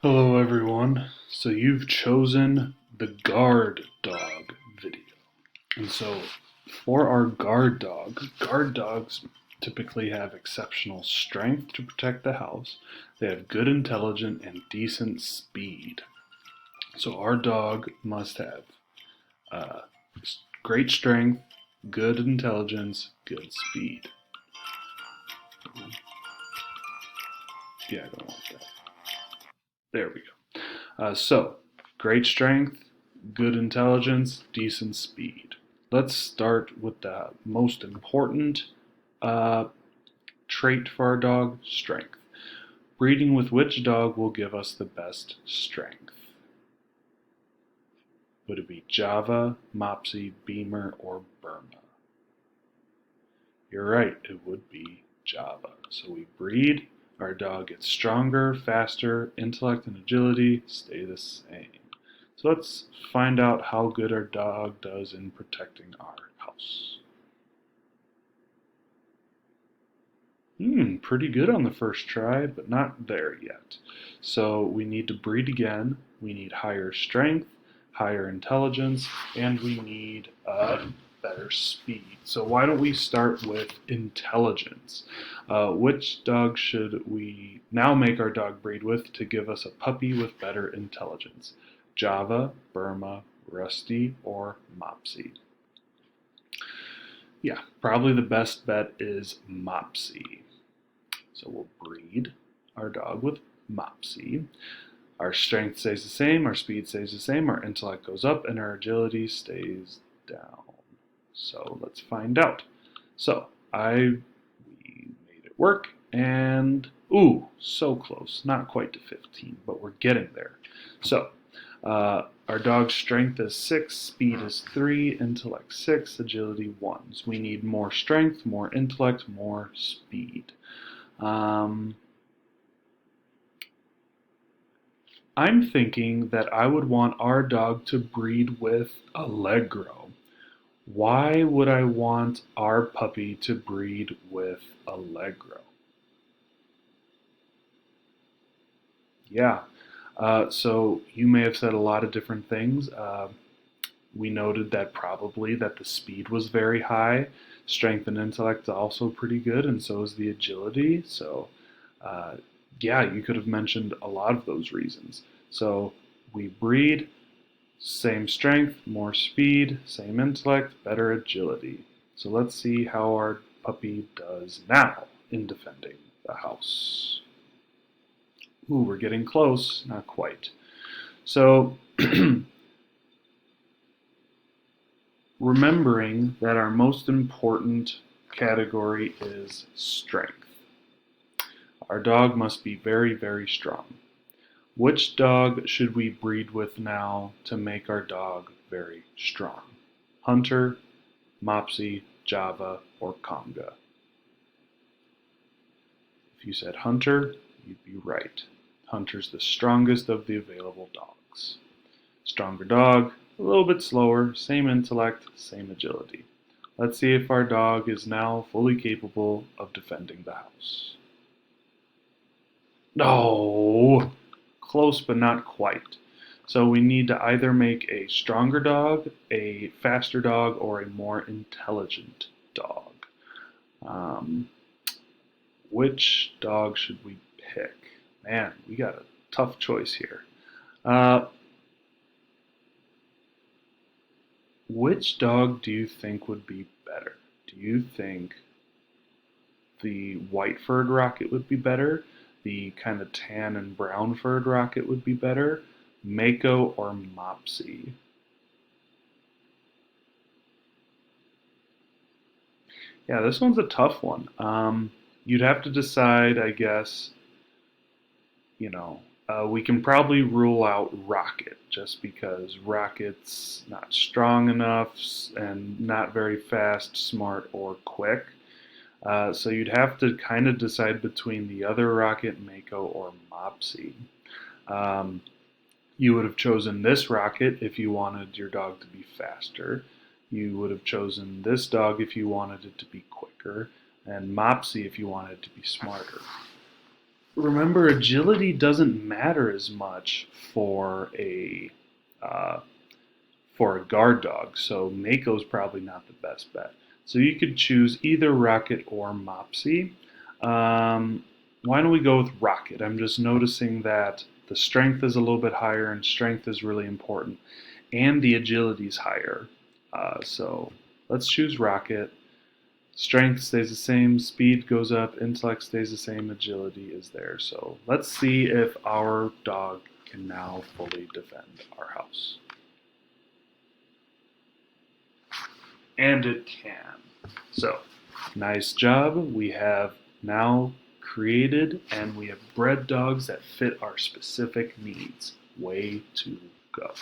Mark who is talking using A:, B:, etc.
A: Hello everyone. So you've chosen the guard dog video. And so for our guard dogs typically have exceptional strength to protect the house. They have good intelligence and decent speed. So our dog must have uh, great strength, good intelligence, good speed. Yeah, I don't want that. There we go. So, great strength, good intelligence, decent speed. Let's start with the most important uh, trait for our dog, strength. Breeding with which dog will give us the best strength? Would it be Java, Mopsy, Beamer, or Burma? You're right, it would be Java. So we breed, our dog gets stronger, faster, intellect and agility stay the same. So let's find out how good our dog does in protecting our house. Pretty good on the first try, but not there yet. So we need to breed again. We need higher strength, higher intelligence, and we need better speed. So why don't we start with intelligence? Which dog should we now make our dog breed with to give us a puppy with better intelligence? Java, Burma, Rusty, or Mopsy? Yeah, probably the best bet is Mopsy. So we'll breed our dog with Mopsy. Our strength stays the same, our speed stays the same, our intellect goes up, and our agility stays down. So let's find out. So we made it work, and ooh, so close. Not quite to 15, but we're getting there. So our dog's strength is 6, speed is 3, intellect 6, agility 1. So we need more strength, more intellect, more speed. I'm thinking that I would want our dog to breed with Allegro. Why would I want our puppy to breed with Allegro? Yeah, so you may have said a lot of different things. We noted that probably that the speed was very high. Strength and intellect is also pretty good, and so is the agility. So, uh, yeah, you could have mentioned a lot of those reasons. So we breed, same strength, more speed, same intellect, better agility. So let's see how our puppy does now in defending the house. Ooh, we're getting close, not quite. So remembering that our most important category is strength. Our dog must be very, very strong. Which dog should we breed with now to make our dog very strong? Hunter, Mopsy, Java, or Conga? If you said Hunter, you'd be right. Hunter's the strongest of the available dogs. Stronger dog, a little bit slower, same intellect, same agility. Let's see if our dog is now fully capable of defending the house. No, close but not quite. So we need to either make a stronger dog, a faster dog, or a more intelligent dog. Um, which dog should we pick? Man, we got a tough choice here. Uh, which dog do you think would be better? Do you think the white furred rocket would be better? The kind of tan and brown furred rocket would be better? Mako or Mopsy? Yeah, this one's a tough one. You'd have to decide, I guess, you know, we can probably rule out Rocket just because Rocket's not strong enough and not very fast, smart, or quick. So you'd have to kind of decide between the other Rocket, Mako, or Mopsy. Um, you would have chosen this Rocket if you wanted your dog to be faster. You would have chosen this dog if you wanted it to be quicker, and Mopsy if you wanted it to be smarter. remember, agility doesn't matter as much uh, for a guard dog, so Mako's probably not the best bet. So you could choose either Rocket or Mopsy. Um, why don't we go with Rocket? I'm just noticing that the strength is a little bit higher, and strength is really important, and the agility is higher. So let's choose Rocket. Strength stays the same, speed goes up, intellect stays the same, agility is there. So let's see if our dog can now fully defend our house. And it can. So, nice job. We have now created and we have bred dogs that fit our specific needs. Way to go.